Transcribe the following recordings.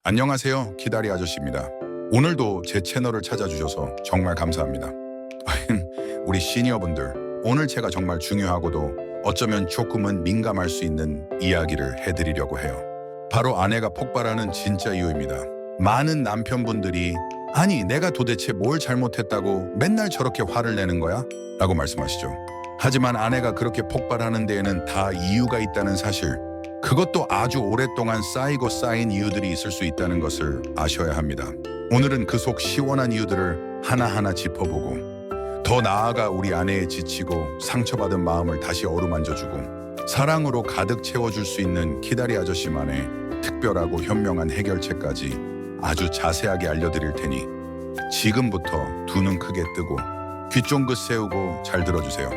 안녕하세요. 키다리 아저씨입니다. 오늘도 제 채널을 찾아주셔서 정말 감사합니다. 우리 시니어분들, 오늘 제가 정말 중요하고도 어쩌면 조금은 민감할 수 있는 이야기를 해드리려고 해요. 바로 아내가 폭발하는 진짜 이유입니다. 많은 남편분들이 아니 내가 도대체 뭘 잘못했다고 맨날 저렇게 화를 내는 거야? 라고 말씀하시죠. 하지만 아내가 그렇게 폭발하는 데에는 다 이유가 있다는 사실, 그것도 아주 오랫동안 쌓이고 쌓인 이유들이 있을 수 있다는 것을 아셔야 합니다. 오늘은 그 속 시원한 이유들을 하나하나 짚어보고 더 나아가 우리 아내의 지치고 상처받은 마음을 다시 어루만져주고 사랑으로 가득 채워줄 수 있는 키다리 아저씨만의 특별하고 현명한 해결책까지 아주 자세하게 알려드릴 테니 지금부터 두 눈 크게 뜨고 귀 쫑긋 세우고 잘 들어주세요.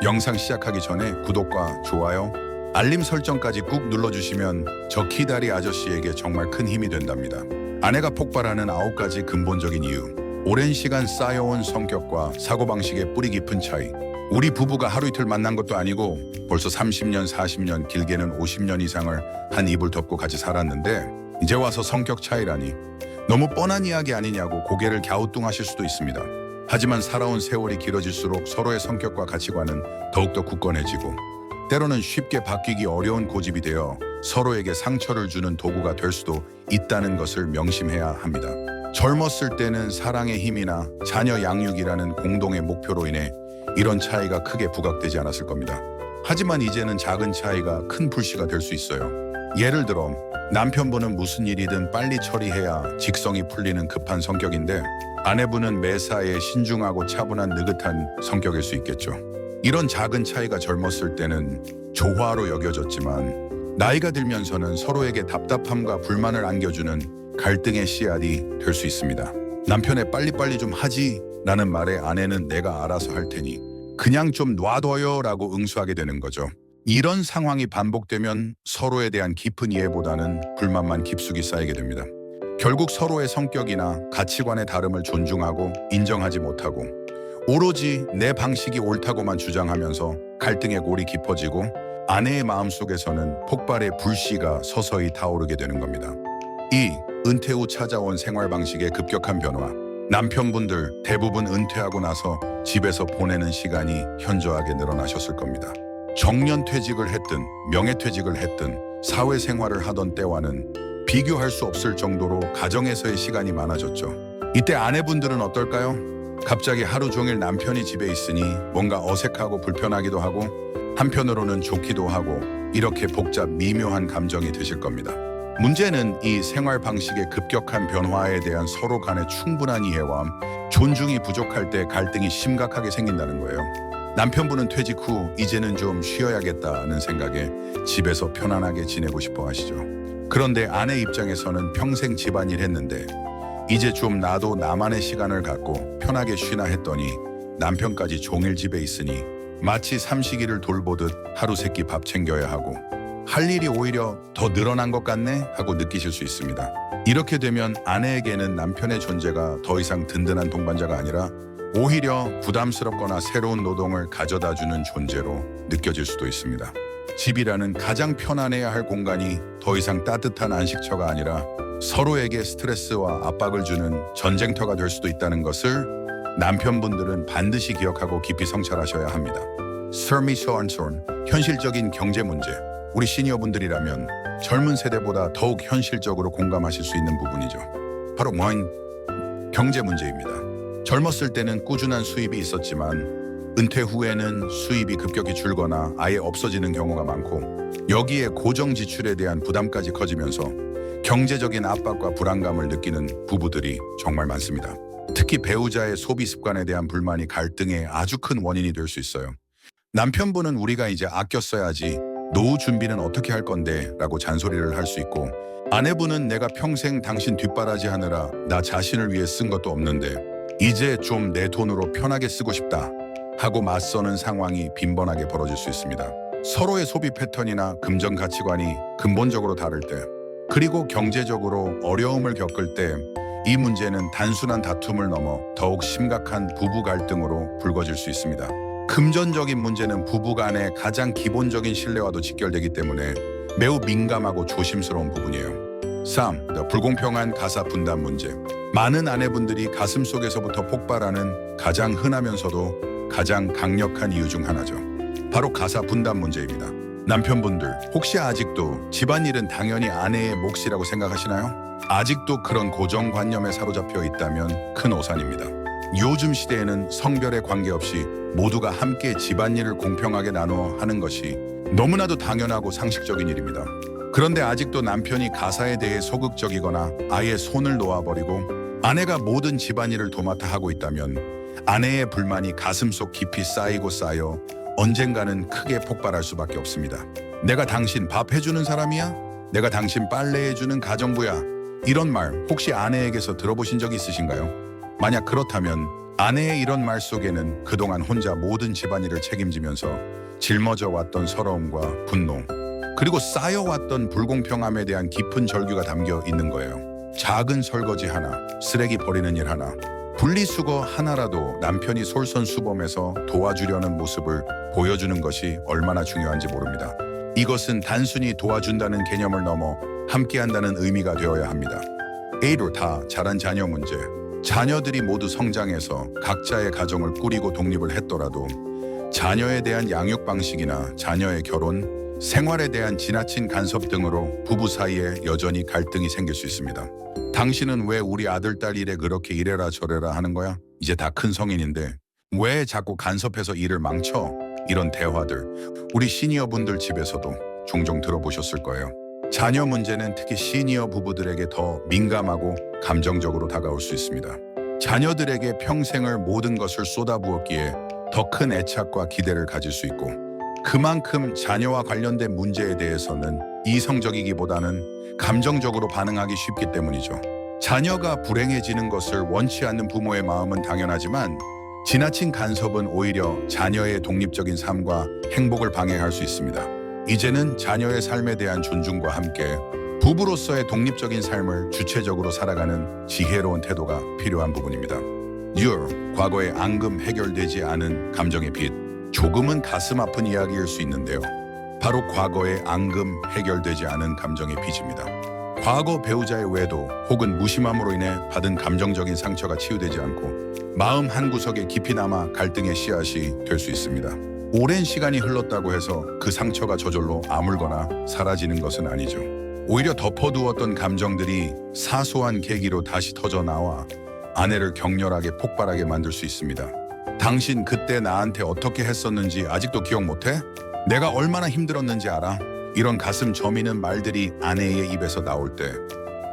영상 시작하기 전에 구독과 좋아요, 알림 설정까지 꾹 눌러주시면 저 키다리 아저씨에게 정말 큰 힘이 된답니다. 아내가 폭발하는 9가지 근본적인 이유. 오랜 시간 쌓여온 성격과 사고방식의 뿌리 깊은 차이. 우리 부부가 하루 이틀 만난 것도 아니고 벌써 30년, 40년, 길게는 50년 이상을 한 이불 덮고 같이 살았는데 이제 와서 성격 차이라니. 너무 뻔한 이야기 아니냐고 고개를 갸우뚱하실 수도 있습니다. 하지만 살아온 세월이 길어질수록 서로의 성격과 가치관은 더욱더 굳건해지고 때로는 쉽게 바뀌기 어려운 고집이 되어 서로에게 상처를 주는 도구가 될 수도 있다는 것을 명심해야 합니다. 젊었을 때는 사랑의 힘이나 자녀 양육이라는 공동의 목표로 인해 이런 차이가 크게 부각되지 않았을 겁니다. 하지만 이제는 작은 차이가 큰 불씨가 될 수 있어요. 예를 들어 남편분은 무슨 일이든 빨리 처리해야 직성이 풀리는 급한 성격인데 아내분은 매사에 신중하고 차분한 느긋한 성격일 수 있겠죠. 이런 작은 차이가 젊었을 때는 조화로 여겨졌지만 나이가 들면서는 서로에게 답답함과 불만을 안겨주는 갈등의 씨앗이 될 수 있습니다. 남편의 빨리빨리 좀 하지 라는 말에 아내는 내가 알아서 할 테니 그냥 좀 놔둬요 라고 응수하게 되는 거죠. 이런 상황이 반복되면 서로에 대한 깊은 이해보다는 불만만 깊숙이 쌓이게 됩니다. 결국 서로의 성격이나 가치관의 다름을 존중하고 인정하지 못하고 오로지 내 방식이 옳다고만 주장하면서 갈등의 골이 깊어지고 아내의 마음속에서는 폭발의 불씨가 서서히 타오르게 되는 겁니다. 이 은퇴 후 찾아온 생활 방식의 급격한 변화. 남편분들 대부분 은퇴하고 나서 집에서 보내는 시간이 현저하게 늘어나셨을 겁니다. 정년퇴직을 했든 명예퇴직을 했든 사회생활을 하던 때와는 비교할 수 없을 정도로 가정에서의 시간이 많아졌죠. 이때 아내분들은 어떨까요? 갑자기 하루 종일 남편이 집에 있으니 뭔가 어색하고 불편하기도 하고 한편으로는 좋기도 하고 이렇게 복잡 미묘한 감정이 드실 겁니다. 문제는 이 생활 방식의 급격한 변화에 대한 서로 간의 충분한 이해와 존중이 부족할 때 갈등이 심각하게 생긴다는 거예요. 남편분은 퇴직 후 이제는 좀 쉬어야겠다는 생각에 집에서 편안하게 지내고 싶어 하시죠. 그런데 아내 입장에서는 평생 집안일 했는데 이제 좀 나도 나만의 시간을 갖고 편하게 쉬나 했더니 남편까지 종일 집에 있으니 마치 삼식이를 돌보듯 하루 세끼 밥 챙겨야 하고 할 일이 오히려 더 늘어난 것 같네 하고 느끼실 수 있습니다. 이렇게 되면 아내에게는 남편의 존재가 더 이상 든든한 동반자가 아니라 오히려 부담스럽거나 새로운 노동을 가져다주는 존재로 느껴질 수도 있습니다. 집이라는 가장 편안해야 할 공간이 더 이상 따뜻한 안식처가 아니라 서로에게 스트레스와 압박을 주는 전쟁터가 될 수도 있다는 것을 남편분들은 반드시 기억하고 깊이 성찰하셔야 합니다. 현실적인 경제 문제. 우리 시니어분들이라면 젊은 세대보다 더욱 현실적으로 공감하실 수 있는 부분이죠. 바로 경제 문제입니다. 젊었을 때는 꾸준한 수입이 있었지만 은퇴 후에는 수입이 급격히 줄거나 아예 없어지는 경우가 많고 여기에 고정 지출에 대한 부담까지 커지면서 경제적인 압박과 불안감을 느끼는 부부들이 정말 많습니다. 특히 배우자의 소비 습관에 대한 불만이 갈등의 아주 큰 원인이 될 수 있어요. 남편분은 우리가 이제 아껴 써야지, 노후 준비는 어떻게 할 건데 라고 잔소리를 할 수 있고 아내분은 내가 평생 당신 뒷바라지 하느라 나 자신을 위해 쓴 것도 없는데 이제 좀 내 돈으로 편하게 쓰고 싶다 하고 맞서는 상황이 빈번하게 벌어질 수 있습니다. 서로의 소비 패턴이나 금전 가치관이 근본적으로 다를 때 그리고 경제적으로 어려움을 겪을 때 이 문제는 단순한 다툼을 넘어 더욱 심각한 부부 갈등으로 불거질 수 있습니다. 금전적인 문제는 부부 간의 가장 기본적인 신뢰와도 직결되기 때문에 매우 민감하고 조심스러운 부분이에요. 3. 불공평한 가사 분담 문제. 많은 아내분들이 가슴 속에서부터 폭발하는 가장 흔하면서도 가장 강력한 이유 중 하나죠. 바로 가사 분담 문제입니다. 남편분들, 혹시 아직도 집안일은 당연히 아내의 몫이라고 생각하시나요? 아직도 그런 고정관념에 사로잡혀 있다면 큰 오산입니다. 요즘 시대에는 성별에 관계없이 모두가 함께 집안일을 공평하게 나누어 하는 것이 너무나도 당연하고 상식적인 일입니다. 그런데 아직도 남편이 가사에 대해 소극적이거나 아예 손을 놓아버리고 아내가 모든 집안일을 도맡아 하고 있다면 아내의 불만이 가슴속 깊이 쌓이고 쌓여 언젠가는 크게 폭발할 수밖에 없습니다. 내가 당신 밥 해주는 사람이야? 내가 당신 빨래해주는 가정부야? 이런 말 혹시 아내에게서 들어보신 적 있으신가요? 만약 그렇다면 아내의 이런 말 속에는 그동안 혼자 모든 집안일을 책임지면서 짊어져 왔던 서러움과 분노, 그리고 쌓여왔던 불공평함에 대한 깊은 절규가 담겨 있는 거예요. 작은 설거지 하나, 쓰레기 버리는 일 하나, 분리수거 하나라도 남편이 솔선수범해서 도와주려는 모습을 보여주는 것이 얼마나 중요한지 모릅니다. 이것은 단순히 도와준다는 개념을 넘어 함께한다는 의미가 되어야 합니다. A로 다 자란 자녀 문제. 자녀들이 모두 성장해서 각자의 가정을 꾸리고 독립을 했더라도 자녀에 대한 양육 방식이나 자녀의 결혼, 생활에 대한 지나친 간섭 등으로 부부 사이에 여전히 갈등이 생길 수 있습니다. 당신은 왜 우리 아들, 딸 일에 그렇게 이래라 저래라 하는 거야? 이제 다 큰 성인인데 왜 자꾸 간섭해서 일을 망쳐? 이런 대화들 우리 시니어분들 집에서도 종종 들어보셨을 거예요. 자녀 문제는 특히 시니어 부부들에게 더 민감하고 감정적으로 다가올 수 있습니다. 자녀들에게 평생을 모든 것을 쏟아부었기에 더 큰 애착과 기대를 가질 수 있고 그만큼 자녀와 관련된 문제에 대해서는 이성적이기보다는 감정적으로 반응하기 쉽기 때문이죠. 자녀가 불행해지는 것을 원치 않는 부모의 마음은 당연하지만 지나친 간섭은 오히려 자녀의 독립적인 삶과 행복을 방해할 수 있습니다. 이제는 자녀의 삶에 대한 존중과 함께 부부로서의 독립적인 삶을 주체적으로 살아가는 지혜로운 태도가 필요한 부분입니다. 6. 과거의 앙금 해결되지 않은 감정의 빚. 조금은 가슴 아픈 이야기일 수 있는데요. 바로 과거의 앙금 해결되지 않은 감정의 빚입니다. 과거 배우자의 외도 혹은 무심함으로 인해 받은 감정적인 상처가 치유되지 않고 마음 한구석에 깊이 남아 갈등의 씨앗이 될 수 있습니다. 오랜 시간이 흘렀다고 해서 그 상처가 저절로 아물거나 사라지는 것은 아니죠. 오히려 덮어두었던 감정들이 사소한 계기로 다시 터져 나와 아내를 격렬하게 폭발하게 만들 수 있습니다. 당신 그때 나한테 어떻게 했었는지 아직도 기억 못해? 내가 얼마나 힘들었는지 알아? 이런 가슴 저미는 말들이 아내의 입에서 나올 때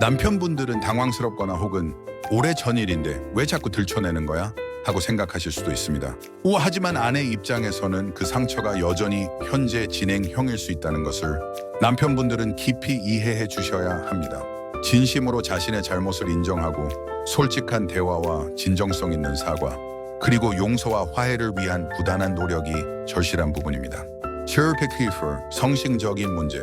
남편분들은 당황스럽거나 혹은 오래 전 일인데 왜 자꾸 들춰내는 거야? 하고 생각하실 수도 있습니다. 하지만 아내 입장에서는 그 상처가 여전히 현재 진행형일 수 있다는 것을 남편분들은 깊이 이해해 주셔야 합니다. 진심으로 자신의 잘못을 인정하고 솔직한 대화와 진정성 있는 사과, 그리고 용서와 화해를 위한 부단한 노력이 절실한 부분입니다. 성싱적인 문제.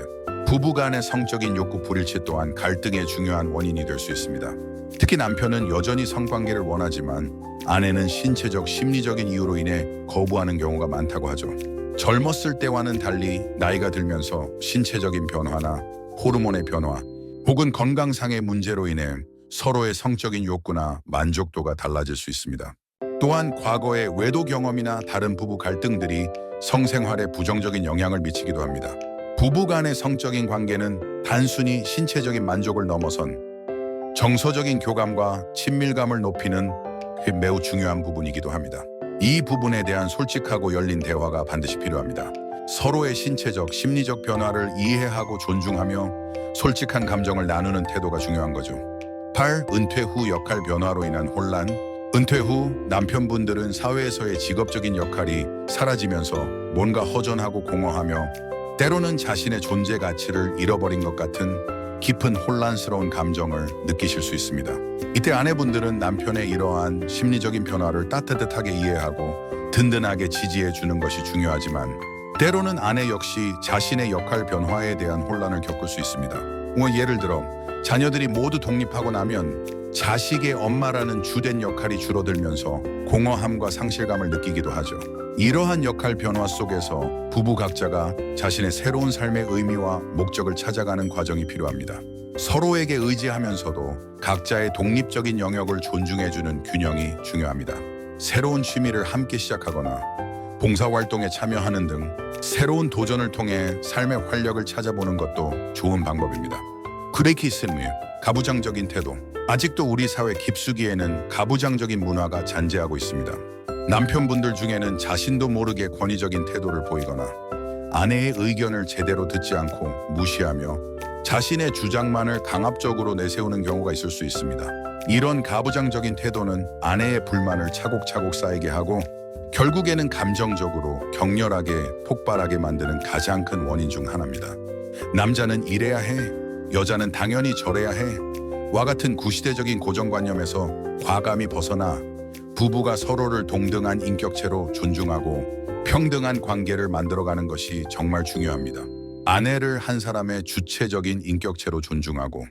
부부 간의 성적인 욕구 불일치 또한 갈등의 중요한 원인이 될 수 있습니다. 특히 남편은 여전히 성관계를 원하지만 아내는 신체적, 심리적인 이유로 인해 거부하는 경우가 많다고 하죠. 젊었을 때와는 달리 나이가 들면서 신체적인 변화나 호르몬의 변화 혹은 건강상의 문제로 인해 서로의 성적인 욕구나 만족도가 달라질 수 있습니다. 또한 과거의 외도 경험이나 다른 부부 갈등들이 성생활에 부정적인 영향을 미치기도 합니다. 부부 간의 성적인 관계는 단순히 신체적인 만족을 넘어선 정서적인 교감과 친밀감을 높이는 매우 중요한 부분이기도 합니다. 이 부분에 대한 솔직하고 열린 대화가 반드시 필요합니다. 서로의 신체적, 심리적 변화를 이해하고 존중하며 솔직한 감정을 나누는 태도가 중요한 거죠. 8. 은퇴 후 역할 변화로 인한 혼란. 은퇴 후 남편분들은 사회에서의 직업적인 역할이 사라지면서 뭔가 허전하고 공허하며 때로는 자신의 존재 가치를 잃어버린 것 같은 깊은 혼란스러운 감정을 느끼실 수 있습니다. 이때 아내분들은 남편의 이러한 심리적인 변화를 따뜻하게 이해하고 든든하게 지지해 주는 것이 중요하지만 때로는 아내 역시 자신의 역할 변화에 대한 혼란을 겪을 수 있습니다. 예를 들어 자녀들이 모두 독립하고 나면 자식의 엄마라는 주된 역할이 줄어들면서 공허함과 상실감을 느끼기도 하죠. 이러한 역할 변화 속에서 부부 각자가 자신의 새로운 삶의 의미와 목적을 찾아가는 과정이 필요합니다. 서로에게 의지하면서도 각자의 독립적인 영역을 존중해주는 균형이 중요합니다. 새로운 취미를 함께 시작하거나 봉사활동에 참여하는 등 새로운 도전을 통해 삶의 활력을 찾아보는 것도 좋은 방법입니다. 그레이키스미 가부장적인 태도. 아직도 우리 사회 깊숙이에는 가부장적인 문화가 잔재하고 있습니다. 남편분들 중에는 자신도 모르게 권위적인 태도를 보이거나 아내의 의견을 제대로 듣지 않고 무시하며 자신의 주장만을 강압적으로 내세우는 경우가 있을 수 있습니다. 이런 가부장적인 태도는 아내의 불만을 차곡차곡 쌓이게 하고 결국에는 감정적으로 격렬하게 폭발하게 만드는 가장 큰 원인 중 하나입니다. 남자는 이래야 해, 여자는 당연히 저래야 해, 와 같은 구시대적인 고정관념에서 과감히 벗어나 부부가 서로를 동등한 인격체로 존중하고 평등한 관계를 만들어가는 것이 정말 중요합니다. 아내를 한 사람의 주체적인 인격체로 존중하고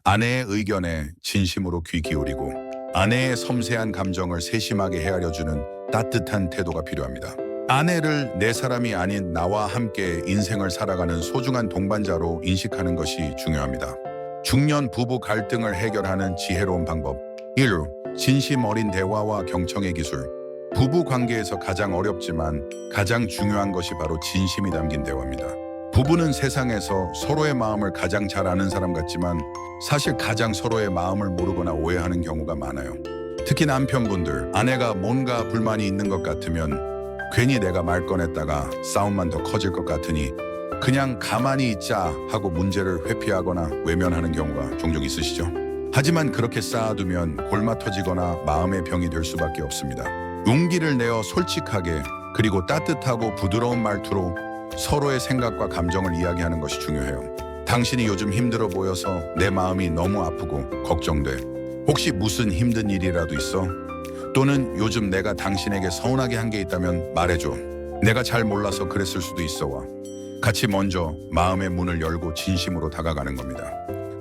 아내의 의견에 진심으로 귀 기울이고 아내의 섬세한 감정을 세심하게 헤아려주는 따뜻한 태도가 필요합니다. 아내를 내 사람이 아닌 나와 함께 인생을 살아가는 소중한 동반자로 인식하는 것이 중요합니다. 중년 부부 갈등을 해결하는 지혜로운 방법 1. 진심 어린 대화와 경청의 기술. 부부 관계에서 가장 어렵지만 가장 중요한 것이 바로 진심이 담긴 대화입니다. 부부는 세상에서 서로의 마음을 가장 잘 아는 사람 같지만 사실 가장 서로의 마음을 모르거나 오해하는 경우가 많아요. 특히 남편분들, 아내가 뭔가 불만이 있는 것 같으면 괜히 내가 말 꺼냈다가 싸움만 더 커질 것 같으니 그냥 가만히 있자 하고 문제를 회피하거나 외면하는 경우가 종종 있으시죠? 하지만 그렇게 쌓아두면 골마 터지거나 마음의 병이 될 수밖에 없습니다. 용기를 내어 솔직하게 그리고 따뜻하고 부드러운 말투로 서로의 생각과 감정을 이야기하는 것이 중요해요. 당신이 요즘 힘들어 보여서 내 마음이 너무 아프고 걱정돼. 혹시 무슨 힘든 일이라도 있어? 또는 요즘 내가 당신에게 서운하게 한 게 있다면 말해줘. 내가 잘 몰라서 그랬을 수도 있어와. 같이 먼저 마음의 문을 열고 진심으로 다가가는 겁니다.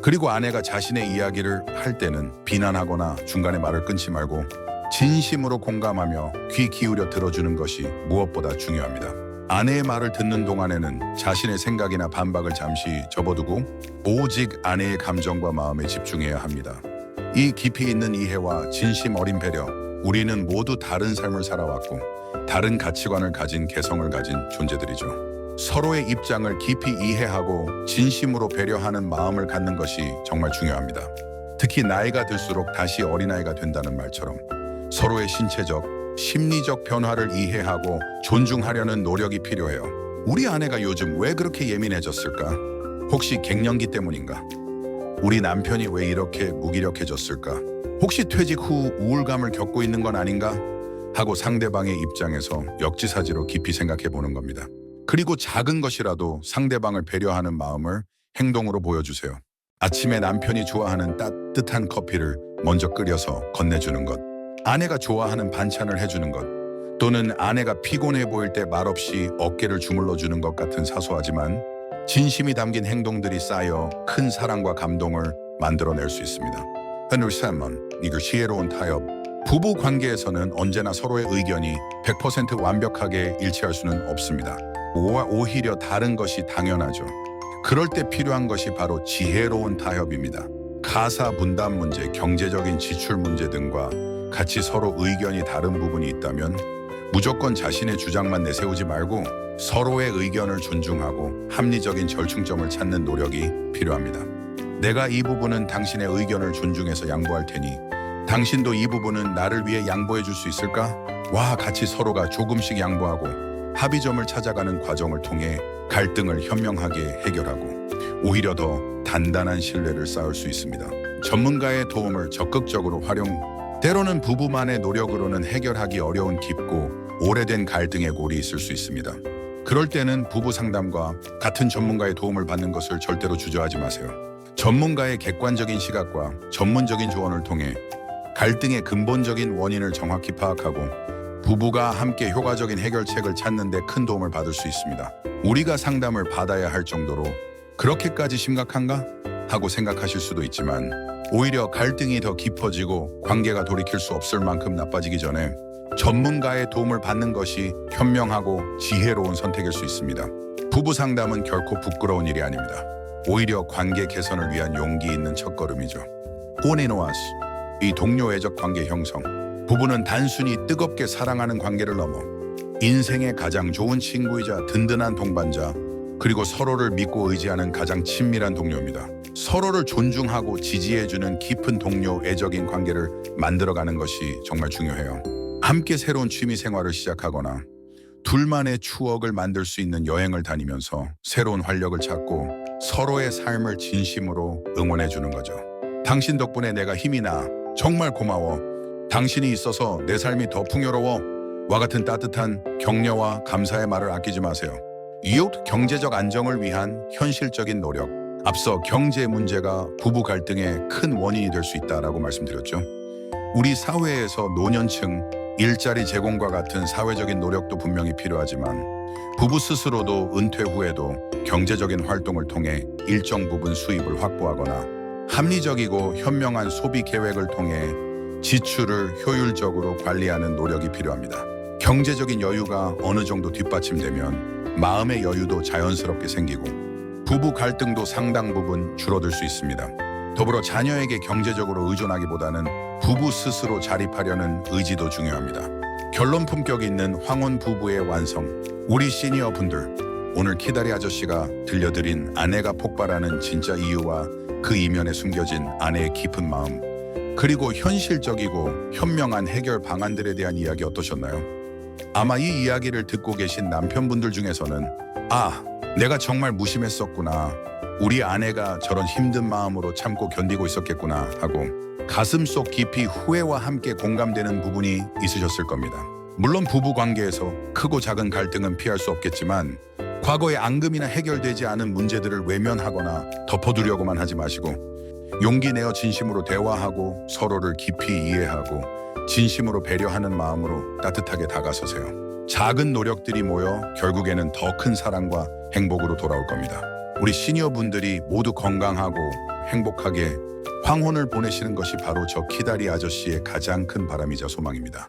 그리고 아내가 자신의 이야기를 할 때는 비난하거나 중간에 말을 끊지 말고 진심으로 공감하며 귀 기울여 들어주는 것이 무엇보다 중요합니다. 아내의 말을 듣는 동안에는 자신의 생각이나 반박을 잠시 접어두고 오직 아내의 감정과 마음에 집중해야 합니다. 이 깊이 있는 이해와 진심 어린 배려, 우리는 모두 다른 삶을 살아왔고 다른 가치관을 가진 개성을 가진 존재들이죠. 서로의 입장을 깊이 이해하고 진심으로 배려하는 마음을 갖는 것이 정말 중요합니다. 특히 나이가 들수록 다시 어린아이가 된다는 말처럼 서로의 신체적, 심리적 변화를 이해하고 존중하려는 노력이 필요해요. 우리 아내가 요즘 왜 그렇게 예민해졌을까? 혹시 갱년기 때문인가? 우리 남편이 왜 이렇게 무기력해졌을까? 혹시 퇴직 후 우울감을 겪고 있는 건 아닌가? 하고 상대방의 입장에서 역지사지로 깊이 생각해 보는 겁니다. 그리고 작은 것이라도 상대방을 배려하는 마음을 행동으로 보여주세요. 아침에 남편이 좋아하는 따뜻한 커피를 먼저 끓여서 건네주는 것, 아내가 좋아하는 반찬을 해주는 것, 또는 아내가 피곤해 보일 때 말없이 어깨를 주물러주는 것 같은 사소하지만 진심이 담긴 행동들이 쌓여 큰 사랑과 감동을 만들어낼 수 있습니다. 하늘 살몬, 이거 지혜로운 타협. 부부 관계에서는 언제나 서로의 의견이 100% 완벽하게 일치할 수는 없습니다. 오히려 다른 것이 당연하죠. 그럴 때 필요한 것이 바로 지혜로운 타협입니다. 가사 분담 문제, 경제적인 지출 문제 등과 같이 서로 의견이 다른 부분이 있다면 무조건 자신의 주장만 내세우지 말고 서로의 의견을 존중하고 합리적인 절충점을 찾는 노력이 필요합니다. 내가 이 부분은 당신의 의견을 존중해서 양보할 테니 당신도 이 부분은 나를 위해 양보해 줄 수 있을까? 와, 같이 서로가 조금씩 양보하고 합의점을 찾아가는 과정을 통해 갈등을 현명하게 해결하고 오히려 더 단단한 신뢰를 쌓을 수 있습니다. 전문가의 도움을 적극적으로 활용. 때로는 부부만의 노력으로는 해결하기 어려운 깊고 오래된 갈등의 골이 있을 수 있습니다. 그럴 때는 부부 상담과 같은 전문가의 도움을 받는 것을 절대로 주저하지 마세요. 전문가의 객관적인 시각과 전문적인 조언을 통해 갈등의 근본적인 원인을 정확히 파악하고 부부가 함께 효과적인 해결책을 찾는 데 큰 도움을 받을 수 있습니다. 우리가 상담을 받아야 할 정도로 그렇게까지 심각한가? 하고 생각하실 수도 있지만 오히려 갈등이 더 깊어지고 관계가 돌이킬 수 없을 만큼 나빠지기 전에 전문가의 도움을 받는 것이 현명하고 지혜로운 선택일 수 있습니다. 부부 상담은 결코 부끄러운 일이 아닙니다. 오히려 관계 개선을 위한 용기 있는 첫걸음이죠. 호네노아스, 이 동료 애적 관계 형성. 부부는 단순히 뜨겁게 사랑하는 관계를 넘어 인생의 가장 좋은 친구이자 든든한 동반자, 그리고 서로를 믿고 의지하는 가장 친밀한 동료입니다. 서로를 존중하고 지지해주는 깊은 동료 애적인 관계를 만들어가는 것이 정말 중요해요. 함께 새로운 취미 생활을 시작하거나 둘만의 추억을 만들 수 있는 여행을 다니면서 새로운 활력을 찾고 서로의 삶을 진심으로 응원해주는 거죠. 당신 덕분에 내가 힘이 나. 정말 고마워. 당신이 있어서 내 삶이 더 풍요로워. 와 같은 따뜻한 격려와 감사의 말을 아끼지 마세요. 이웃 경제적 안정을 위한 현실적인 노력. 앞서 경제 문제가 부부 갈등의 큰 원인이 될 수 있다라고 말씀드렸죠. 우리 사회에서 노년층, 일자리 제공과 같은 사회적인 노력도 분명히 필요하지만 부부 스스로도 은퇴 후에도 경제적인 활동을 통해 일정 부분 수입을 확보하거나 합리적이고 현명한 소비 계획을 통해 지출을 효율적으로 관리하는 노력이 필요합니다. 경제적인 여유가 어느 정도 뒷받침되면 마음의 여유도 자연스럽게 생기고 부부 갈등도 상당 부분 줄어들 수 있습니다. 더불어 자녀에게 경제적으로 의존하기보다는 부부 스스로 자립하려는 의지도 중요합니다. 결론 품격 있는 황혼 부부의 완성. 우리 시니어 분들, 오늘 키다리 아저씨가 들려드린 아내가 폭발하는 진짜 이유와 그 이면에 숨겨진 아내의 깊은 마음, 그리고 현실적이고 현명한 해결 방안들에 대한 이야기 어떠셨나요? 아마 이 이야기를 듣고 계신 남편분들 중에서는 내가 정말 무심했었구나. 우리 아내가 저런 힘든 마음으로 참고 견디고 있었겠구나 하고 가슴속 깊이 후회와 함께 공감되는 부분이 있으셨을 겁니다. 물론 부부 관계에서 크고 작은 갈등은 피할 수 없겠지만 과거의 앙금이나 해결되지 않은 문제들을 외면하거나 덮어두려고만 하지 마시고 용기 내어 진심으로 대화하고 서로를 깊이 이해하고 진심으로 배려하는 마음으로 따뜻하게 다가서세요. 작은 노력들이 모여 결국에는 더 큰 사랑과 행복으로 돌아올 겁니다. 우리 시니어 분들이 모두 건강하고 행복하게 황혼을 보내시는 것이 바로 저 키다리 아저씨의 가장 큰 바람이자 소망입니다.